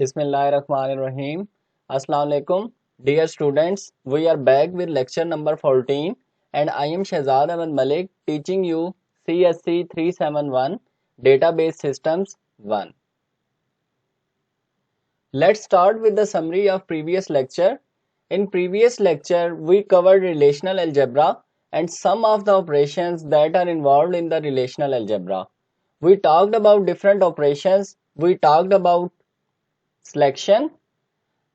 Bismillahirrahmanirrahim. Assalamu alaikum. Dear students, we are back with lecture number 14 and I am Shahzad Ahmed Malik teaching you CSC 371 Database Systems 1. Let's start with the summary of previous lecture. In previous lecture, we covered relational algebra and some of the operations that are involved in the relational algebra. We talked about different operations. We talked about selection,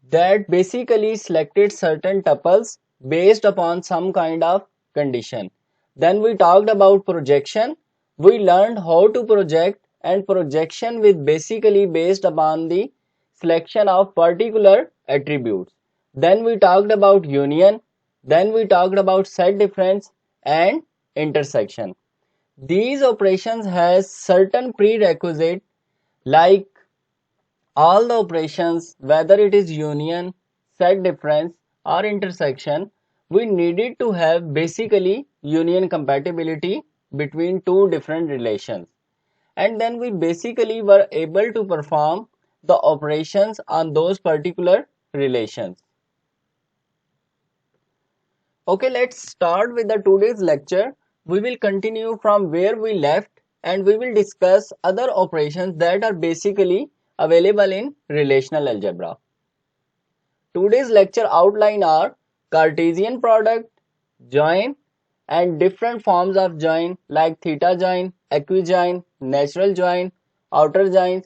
that basically selected certain tuples based upon some kind of condition. Then we talked about projection. We learned how to project, and projection with basically based upon the selection of particular attributes. Then we talked about union. Then we talked about set difference and intersection. These operations has certain prerequisite like all the operations, whether it is union, set difference or intersection, we needed to have basically union compatibility between two different relations. And then we basically were able to perform the operations on those particular relations. Okay, let's start with the today's lecture. We will continue from where we left and we will discuss other operations that are basically available in relational algebra. Today's lecture outline are Cartesian product, join and different forms of join like theta join, equijoin, natural join, outer joins,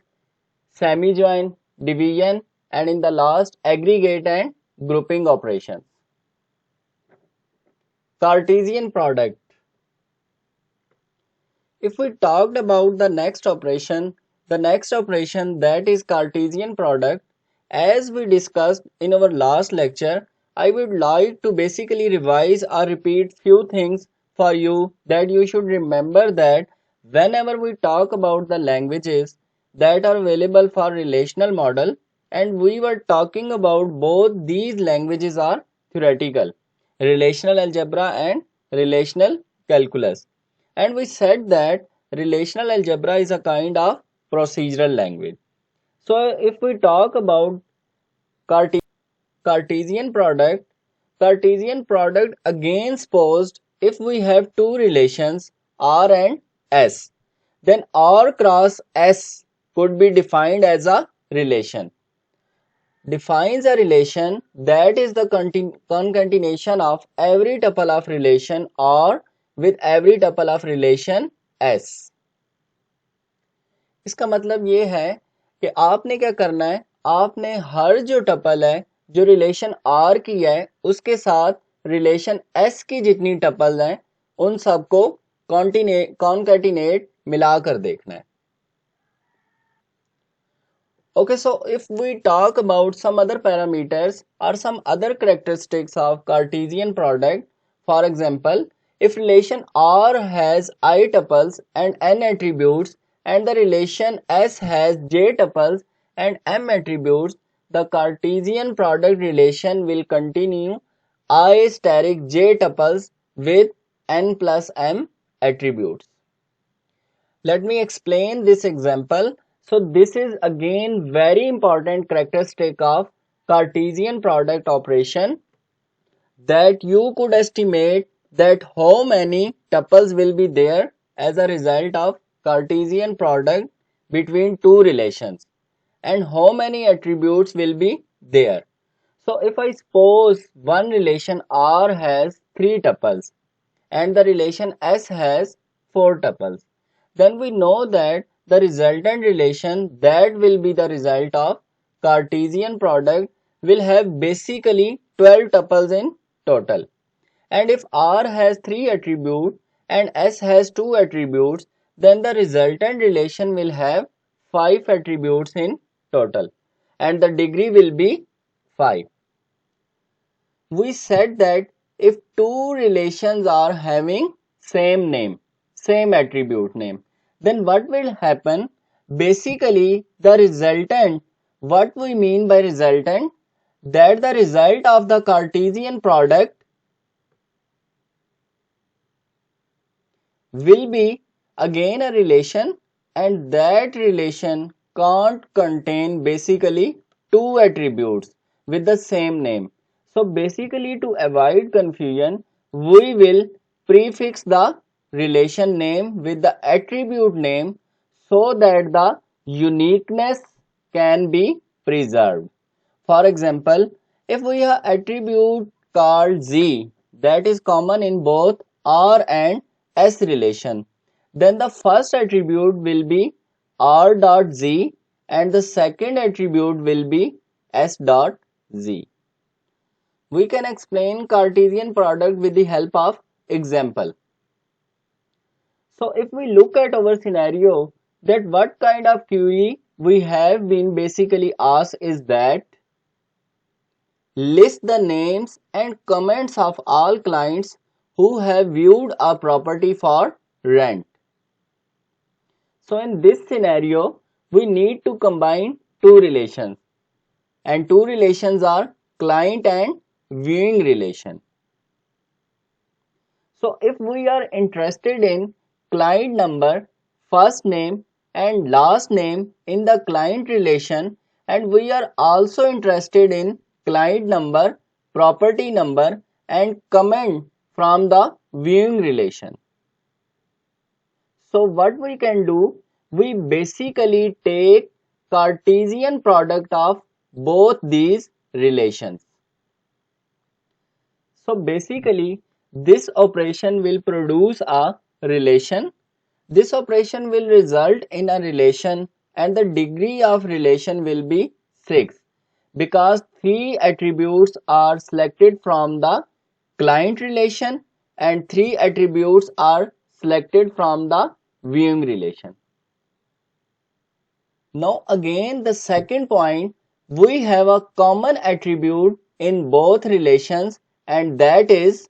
semi-join, division and in the last aggregate and grouping operations. Cartesian product. If we talked about the next operation that is Cartesian product, as we discussed in our last lecture, I would like to basically revise or repeat few things for you that you should remember that whenever we talk about the languages that are available for relational model, and we were talking about both these languages are theoretical, relational algebra and relational calculus. And we said that relational algebra is a kind of procedural language. So if we talk about Cartesian product, Cartesian product again supposed if we have two relations R and S, then R cross S could be defined as a relation. Defines a relation that is the concatenation of every tuple of relation R with every tuple of relation S. इसका मतलब ये है कि आपने क्या करना है, आपने हर जो टपल है जो रिलेशन R की है उसके साथ रिलेशन S की जितनी टपल हैं उन सबको कॉन्कैटिनेट मिलाकर देखना है. Okay, so if we talk about some other parameters or some other characteristics of Cartesian product, for example, if relation R has I tuples and n attributes and the relation S has j tuples and m attributes, the Cartesian product relation will continue I steric j tuples with n plus m attributes. Let me explain this example. So this is again very important characteristic of Cartesian product operation, that you could estimate that how many tuples will be there as a result of Cartesian product between two relations and how many attributes will be there. So if I suppose one relation R has 3 tuples and the relation S has 4 tuples, then we know that the resultant relation that will be the result of Cartesian product will have basically 12 tuples in total. And if R has 3 attributes and S has 2 attributes, then the resultant relation will have 5 attributes in total and the degree will be 5. We said that if two relations are having same name, same attribute name, then what will happen? Basically, the resultant, what we mean by resultant, that the result of the Cartesian product will be again a relation and that relation can't contain basically two attributes with the same name. So basically, to avoid confusion, we will prefix the relation name with the attribute name so that the uniqueness can be preserved. For example, if we have attribute called Z that is common in both R and S relation, then the first attribute will be R dot Z and the second attribute will be S dot Z. We can explain Cartesian product with the help of example. So if we look at our scenario, that what kind of query we have been basically asked is that list the names and comments of all clients who have viewed a property for rent. So in this scenario, we need to combine two relations, and two relations are client and viewing relation. So if we are interested in client number, first name and last name in the client relation, and we are also interested in client number, property number and comment from the viewing relation. So what we can do, we basically take Cartesian product of both these relations. So basically, this operation will produce a relation. This operation will result in a relation and the degree of relation will be 6 because 3 attributes are selected from the client relation and 3 attributes are selected from the viewing relation. Now again the second point, we have a common attribute in both relations and that is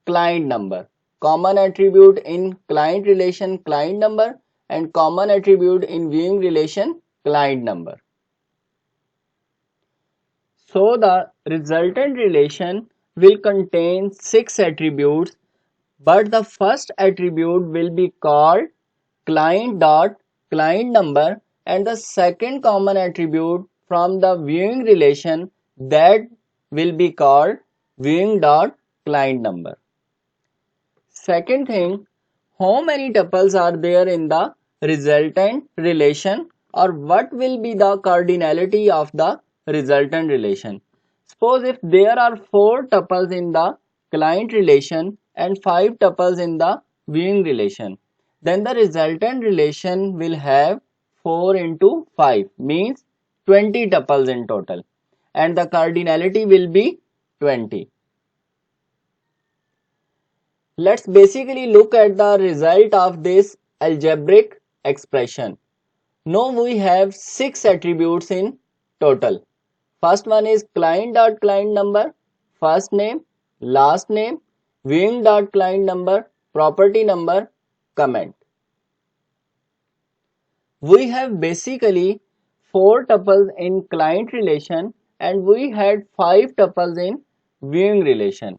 client number. Common attribute in client relation client number and common attribute in viewing relation client number. So the resultant relation will contain 6 attributes, but the first attribute will be called client dot client number and the second common attribute from the viewing relation that will be called viewing dot client number. Second thing, how many tuples are there in the resultant relation or what will be the cardinality of the resultant relation. Suppose if there are 4 tuples in the client relation and 5 tuples in the viewing relation, then the resultant relation will have 4 into 5 means 20 tuples in total and the cardinality will be 20. Let's basically look at the result of this algebraic expression. Now we have 6 attributes in total. First one is client.client number, first name, last name, viewing.client number, property number, comment. We have basically 4 tuples in client relation and we had 5 tuples in viewing relation.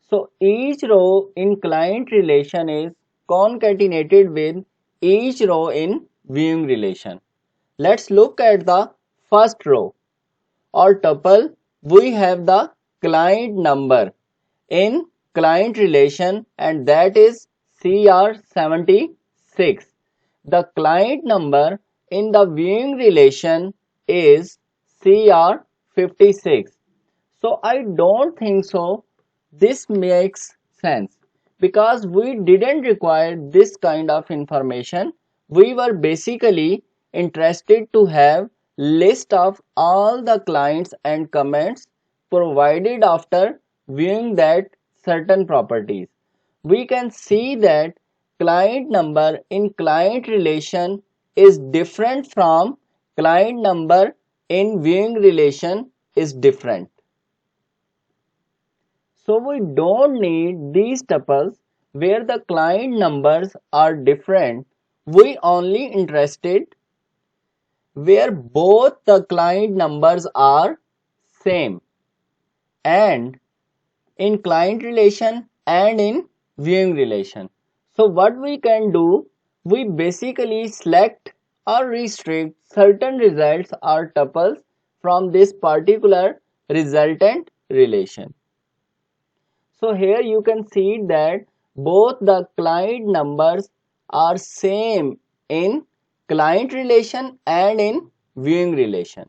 So each row in client relation is concatenated with each row in viewing relation. Let's look at the first row or tuple. We have the client number in client relation and that is CR76. The client number in the viewing relation is CR56. So I don't think so this makes sense because we didn't require this kind of information. We were basically interested to have list of all the clients and comments provided after viewing that certain properties. We can see that client number in client relation is different from client number in viewing relation is different. So we don't need these tuples where the client numbers are different. We only interested where both the client numbers are same and in client relation and in viewing relation. So what we can do, we basically select or restrict certain results or tuples from this particular resultant relation. So here you can see that both the client numbers are same in client relation and in viewing relation.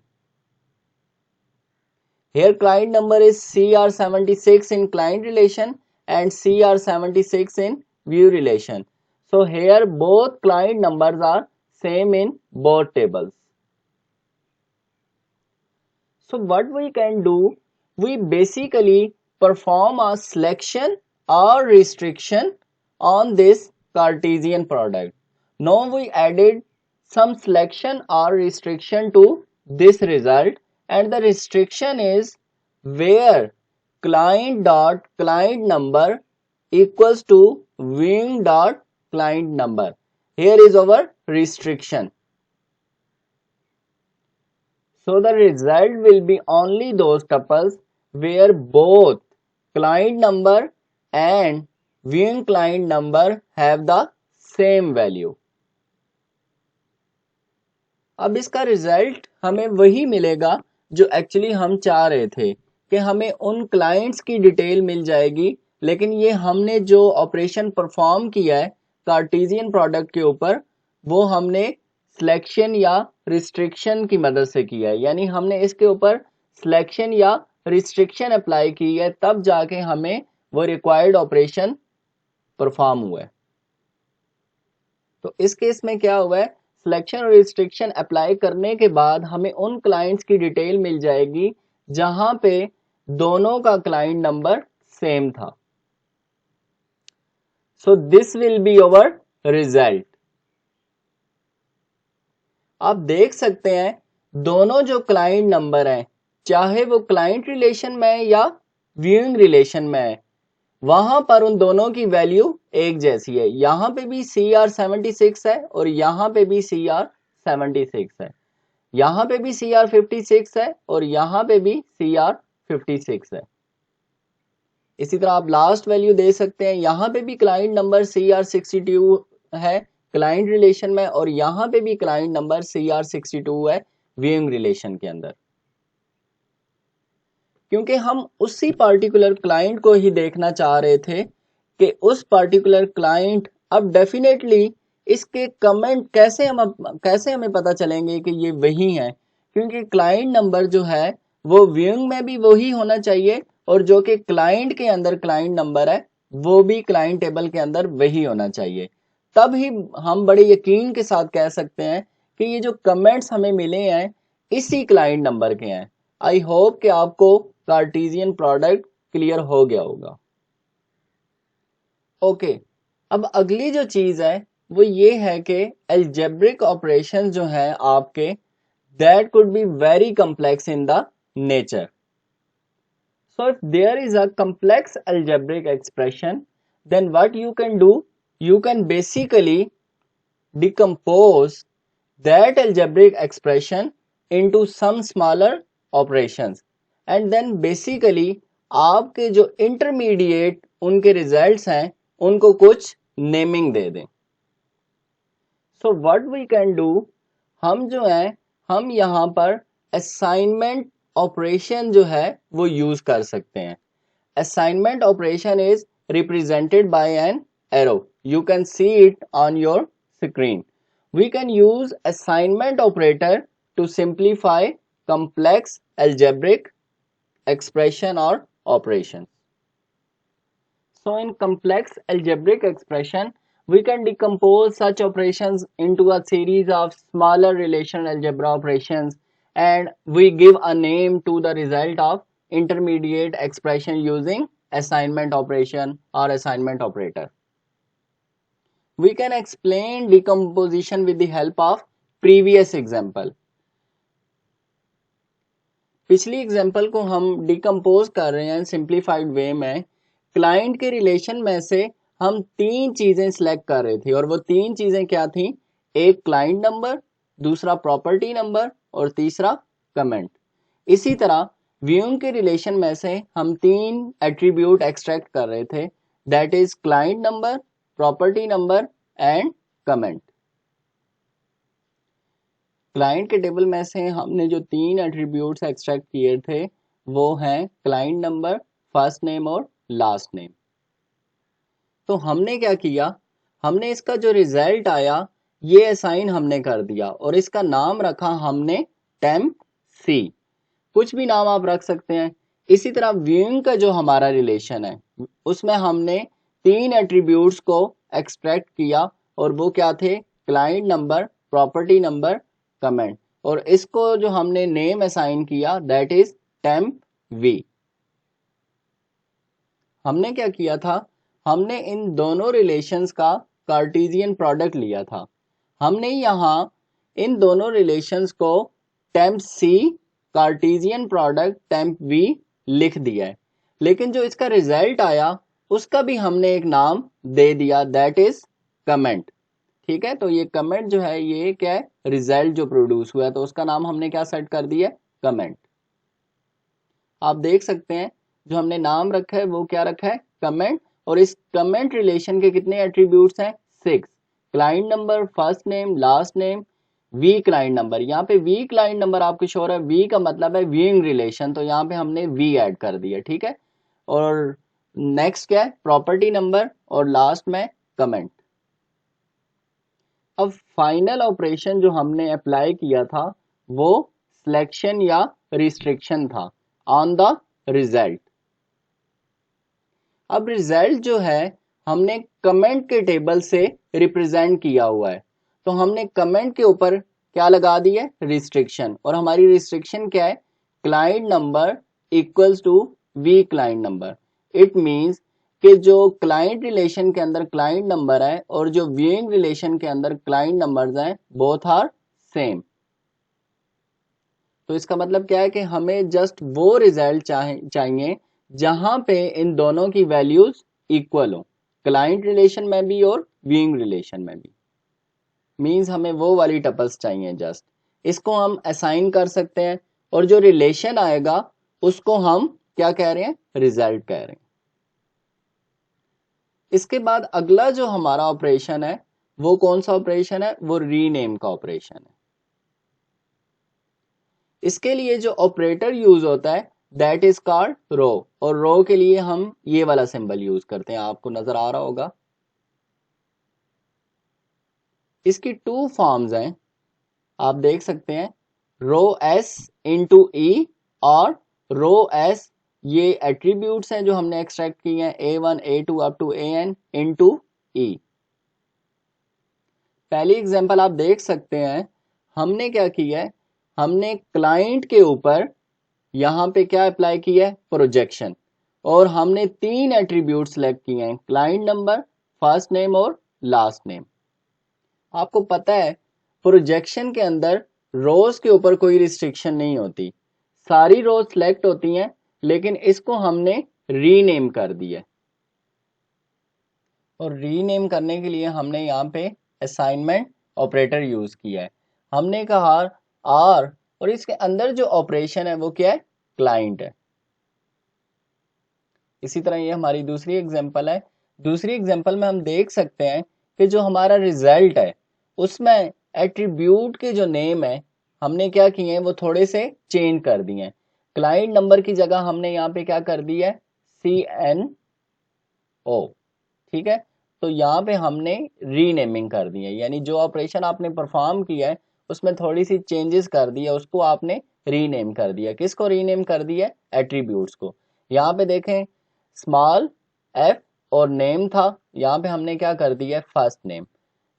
Here client number is CR76 in client relation and CR76 in view relation. So here both client numbers are same in both tables. So what we can do, we basically perform a selection or restriction on this Cartesian product. Now we added some selection or restriction to this result, and the restriction is where client dot client number equals to viewing dot client number. Here is our restriction. So the result will be only those tuples where both client number and viewing client number have the same value. अब इसका result हमें वही मिलेगा जो actually हम चाह रहे थे कि हमें उन क्लाइंट्स की डिटेल मिल जाएगी, लेकिन ये हमने जो ऑपरेशन परफॉर्म किया है कार्टेशियन प्रोडक्ट के ऊपर वो हमने सिलेक्शन या रिस्ट्रिक्शन की मदद से किया है, यानी हमने इसके ऊपर सिलेक्शन या रिस्ट्रिक्शन अप्लाई की है, तब जाके हमें वो रिक्वायर्ड ऑपरेशन परफॉर्म हुआ है। तो इस केस में क्या हुआ है, सिलेक्शन और रिस्ट्रिक्शन अप्लाई करने के बाद हमें उन क्लाइंट्स की डिटेल मिल जाएगी जहां पे दोनों का क्लाइंट नंबर सेम था। So this will be our result. आप देख सकते हैं दोनों जो क्लाइंट नंबर हैं, चाहे वो क्लाइंट रिलेशन में है या व्यूइंग रिलेशन में है, वहां पर उन दोनों की वैल्यू एक जैसी है। यहां पे भी CR76 है और यहां पे भी CR76 है, यहां पे भी CR56 है और यहां पे भी CR56 है। इसी तरह आप लास्ट वैल्यू दे सकते हैं, यहां पे भी क्लाइंट नंबर CR62 है क्लाइंट रिलेशन में और यहां पे भी क्लाइंट नंबर CR62 है व्यूइंग रिलेशन के अंदर। क्योंकि हम उसी पार्टिकुलर क्लाइंट को ही देखना चाह रहे थे कि उस पार्टिकुलर क्लाइंट, अब डेफिनेटली इसके कमेंट कैसे हमें पता चलेंगे कि ये वही है, क्योंकि क्लाइंट नंबर जो है वो व्यूइंग में भी वही होना चाहिए और जो कि क्लाइंट के अंदर क्लाइंट नंबर है वो भी क्लाइंट टेबल के अंदर वही होना चाहिए। तब ही हम बड़े यकीन के साथ कह सकते हैं कि ये जो कमेंट्स हमें मिले हैं इसी क्लाइंट नंबर के हैं। आई होप कि आपको कार्टेशियन प्रोडक्ट क्लियर हो गया होगा। ओके, अब अगली जो चीज है वो ये है कि अलजेब्रिक ऑपरेशन जो है आपके, that could be very complex in the nature. So if there is a complex algebraic expression, then what you can do, you can basically decompose that algebraic expression into some smaller operations and then basically आपके जो intermediate उनके results हैं उनको कुछ naming दे दें। So what we can do, हम जो है हम यहाँ पर असाइनमेंट ऑपरेशन जो है वो यूज कर सकते हैं। Assignment operation is represented by an arrow. You can see it on your screen. We can use assignment operator to simplify complex algebraic expression or operations. So in complex algebraic expression, we can decompose such operations into a series of smaller relational algebra operations and we give a name to the result of intermediate expression using assignment operation or assignment operator. We can explain decomposition with the help of previous example. पिछली example को हम decompose कर रहे हैं simplified वे में। Client के relation में से हम तीन चीजें सिलेक्ट कर रहे थे और वो तीन चीजें क्या थी, एक क्लाइंट नंबर, दूसरा प्रॉपर्टी नंबर और तीसरा कमेंट। इसी तरह व्यूइंग के रिलेशन में से हम तीन एट्रीब्यूट एक्सट्रैक्ट कर रहे थे, that is client number, property number and comment. Client के टेबल में से हमने जो 3 एट्रीब्यूट्स एक्सट्रैक्ट किए थे वो हैं क्लाइंट नंबर, फर्स्ट नेम और लास्ट नेम। तो हमने क्या किया, हमने इसका जो रिजल्ट आया ये असाइन हमने कर दिया और इसका नाम रखा हमने टेम्प सी। कुछ भी नाम आप रख सकते हैं। इसी तरह व्यूइंग का जो हमारा रिलेशन है उसमें हमने 3 एट्रीब्यूट्स को एक्सट्रैक्ट किया और वो क्या थे, client number, property number, comment, और इसको जो हमने नेम असाइन किया दैट इज टेम्प वी। हमने क्या किया था, हमने इन दोनों रिलेशंस का कार्टेशियन प्रोडक्ट लिया था। हमने यहाँ इन दोनों रिलेशंस को temp C Cartesian product temp V लिख दिया है, लेकिन जो इसका रिजल्ट आया उसका भी हमने एक नाम दे दिया दैट इज कमेंट। ठीक है, तो ये कमेंट जो है ये क्या है, रिजल्ट जो प्रोड्यूस हुआ है, तो उसका नाम हमने क्या सेट कर दिया, कमेंट। आप देख सकते हैं जो हमने नाम रखा है वो क्या रखा है, कमेंट। और इस कमेंट रिलेशन के कितने एट्रीब्यूट्स हैं, 6। Client number, first name, last name, V client number. यहाँ पे वी क्लाइंट नंबर आपको श्योर है, वी का मतलब है व्यूइंग रिलेशन, तो यहाँ पे हमने वी ऐड कर दिया। ठीक है, और नेक्स्ट क्या है, प्रॉपर्टी नंबर, और लास्ट में कमेंट। अब फाइनल ऑपरेशन जो हमने अप्लाई किया था वो सिलेक्शन या रिस्ट्रिक्शन था ऑन द रिजल्ट। अब रिजल्ट जो है हमने कमेंट के टेबल से रिप्रेजेंट किया हुआ है, तो हमने कमेंट के ऊपर क्या लगा दी है, रिस्ट्रिक्शन, और हमारी रिस्ट्रिक्शन क्या है, client number equals to V client number. It means कि जो क्लाइंट रिलेशन के अंदर क्लाइंट नंबर है और जो व्यूइंग रिलेशन के अंदर क्लाइंट नंबर्स हैं बोथ आर सेम। तो इसका मतलब क्या है कि हमें जस्ट वो रिजल्ट चाहिए जहां पे इन दोनों की वैल्यूज इक्वल हो, क्लाइंट रिलेशन में भी और व्यूइंग रिलेशन में भी। मींस हमें वो वाली टपल्स चाहिए जस्ट। इसको हम असाइन कर सकते हैं और जो रिलेशन आएगा उसको हम क्या कह रहे हैं, रिजल्ट कह रहे हैं। इसके बाद अगला जो हमारा ऑपरेशन है वो कौन सा ऑपरेशन है, वो रीनेम का ऑपरेशन है। इसके लिए जो ऑपरेटर यूज होता है दैट इज कॉल्ड रो, और रो के लिए हम ये वाला सिंबल यूज करते हैं, आपको नजर आ रहा होगा। इसकी 2 फॉर्म्स हैं, आप देख सकते हैं, रो एस इंटू ई और रो एस। ये एट्रीब्यूट्स हैं जो हमने एक्सट्रैक्ट किए हैं, A1 A2 up to AN into E. पहली एग्जांपल आप देख सकते हैं, हमने क्या किया है, हमने क्लाइंट के ऊपर यहाँ पे क्या अप्लाई किया है, प्रोजेक्शन, और हमने 3 एट्रीब्यूट सेलेक्ट किए हैं, क्लाइंट नंबर, फर्स्ट नेम और लास्ट नेम। आपको पता है प्रोजेक्शन के अंदर रोज के ऊपर कोई रिस्ट्रिक्शन नहीं होती, सारी रोज सेलेक्ट होती हैं, लेकिन इसको हमने रीनेम कर दिया। और रीनेम करने के लिए हमने यहाँ पे असाइनमेंट ऑपरेटर यूज किया है। हमने कहा आर, और इसके अंदर जो ऑपरेशन है वो क्या है, क्लाइंट है। इसी तरह ये हमारी दूसरी एग्जांपल है। दूसरी एग्जांपल में हम देख सकते हैं कि जो हमारा रिजल्ट है उसमें एट्रीब्यूट के जो नेम है हमने क्या किए हैं, वो थोड़े से चेंज कर दिए हैं। क्लाइंट नंबर की जगह हमने यहाँ पे क्या कर दिया है, CNO। ठीक है, तो यहाँ पे हमने रीनेमिंग कर दी है, यानी जो ऑपरेशन आपने परफॉर्म किया है उसमें थोड़ी सी चेंजेस कर दी है, उसको आपने रीनेम कर दिया। किसको रीनेम कर दिया, एट्रीब्यूट्स को। यहाँ पे देखें स्मॉल f और नेम था, यहाँ पे हमने क्या कर दिया, फर्स्ट नेम,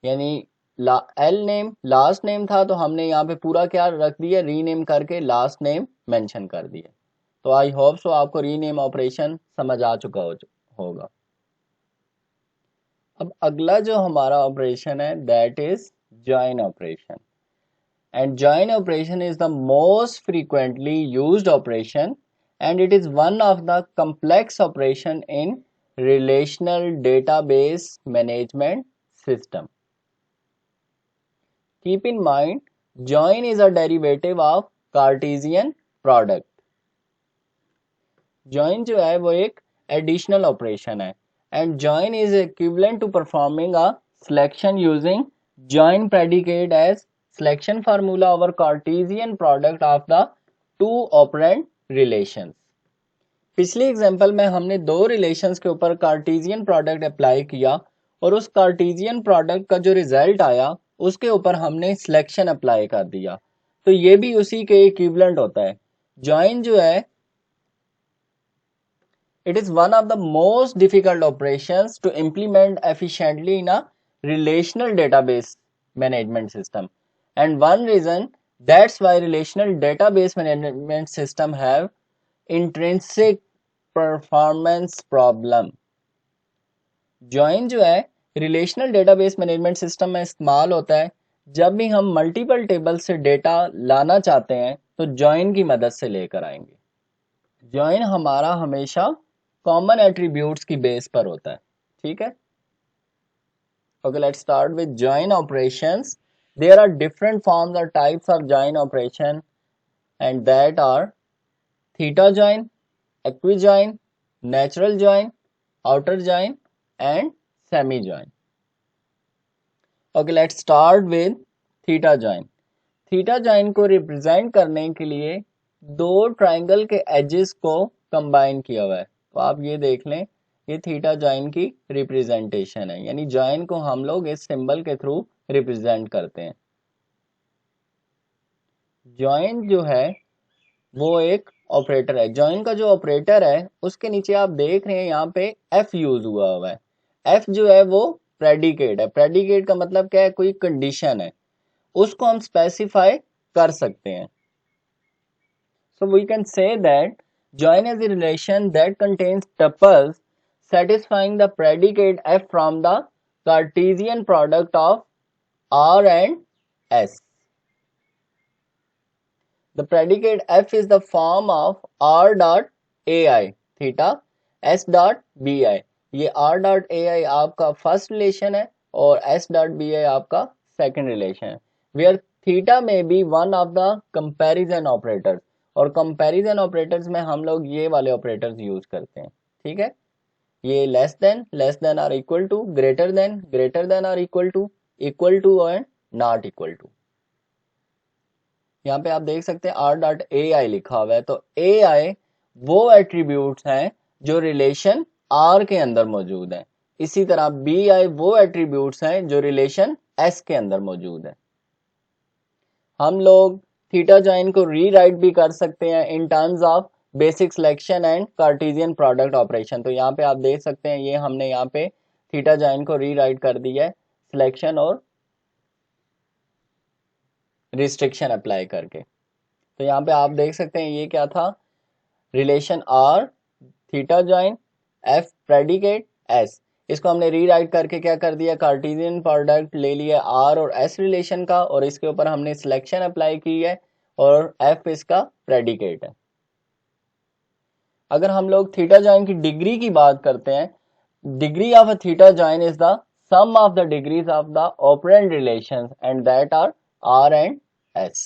यानी एल नेम लास्ट नेम था, तो हमने यहाँ पे पूरा क्या रख दिया, रीनेम करके लास्ट नेम मेंशन कर दिया। तो आई होप सो आपको रीनेम ऑपरेशन समझ आ चुका होगा। अब अगला जो हमारा ऑपरेशन है that is join operation, and join operation is the most frequently used operation and it is one of the complex operation in relational database management system. Keep in mind join is a derivative of Cartesian product. join जो है वो एक additional operation है and join is equivalent to performing a selection using join predicate as selection formula over Cartesian product of the two operand relations. पिछली example में हमने दो relations के ऊपर कार्टेशियन प्रोडक्ट अप्लाई किया और उस कार्टेशियन प्रोडक्ट का जो रिजल्ट आया उसके ऊपर हमने सिलेक्शन अप्लाई कर दिया, तो ये भी उसी के इक्विवेलेंट होता है। जॉइन जो है it is one of the most difficult operations to implement efficiently in a relational database management system, and one reason that's why relational database management system have intrinsic performance problem. Join जो है relational database management system में इस्तेमाल होता है जब भी हम multiple table से डेटा लाना चाहते हैं तो जॉइन की मदद से लेकर आएंगे। जॉइन हमारा हमेशा कॉमन एट्रीब्यूट्स की बेस पर होता है, ठीक है। Okay, let's start with join operations. There are different forms और types of join operation and that are theta join, equijoin, natural join, outer join and semi join. Okay, let's start with theta join. Theta join को represent करने के लिए दो triangle के edges को combine किया हुआ है, तो आप ये देख लें ये थीटा join की रिप्रेजेंटेशन है, यानी join को हम लोग इस सिंबल के थ्रू रिप्रेजेंट करते हैं। join जो है वो एक ऑपरेटर है। जॉइन का जो ऑपरेटर है उसके नीचे आप देख रहे हैं यहाँ पे एफ यूज हुआ है। एफ जो है वो प्रेडिकेट है। प्रेडिकेट का मतलब क्या है, कोई कंडीशन है, उसको हम स्पेसिफाई कर सकते हैं। So we can say that join is a relation that contains tuples satisfying the predicate f from the Cartesian product of R and S. The predicate f is the form of r dot ai theta s dot bi। ये r dot ai आपका first relation है और s dot bi आपका second relation है। Where theta में be one of the comparison operators, और comparison operators में हम लोग ये वाले ऑपरेटर्स यूज करते हैं, ठीक है। ये less than or equal to, greater than or equal to and not equal to. यहाँ पे आप देख सकते हैं r डॉट ए आई लिखा हुआ है, तो ए आई वो एट्रीब्यूट्स हैं जो रिलेशन r के अंदर मौजूद हैं। इसी तरह बी आई वो एट्रीब्यूट्स हैं जो रिलेशन s के अंदर मौजूद है। हम लोग थीटा जॉइन को रीराइट भी कर सकते हैं in terms of basic selection and Cartesian product operation. तो यहाँ पे आप देख सकते हैं ये हमने यहाँ पे थीटा जॉइन को रीराइट कर दिया है सिलेक्शन और रिस्ट्रिक्शन अप्लाई करके। तो यहाँ पे आप देख सकते हैं ये क्या था, relation R, theta join, F predicate, S. इसको हमने रीराइट करके क्या कर दिया, कार्टेशियन प्रोडक्ट ले लिया आर और एस रिलेशन का, और इसके ऊपर हमने सिलेक्शन अप्लाई की है और एफ इसका प्रेडिकेट है। अगर हम लोग थीटा जॉइन की डिग्री की बात करते हैं, degree of a theta join is the sum of the degrees of the operand relations and that are R and S.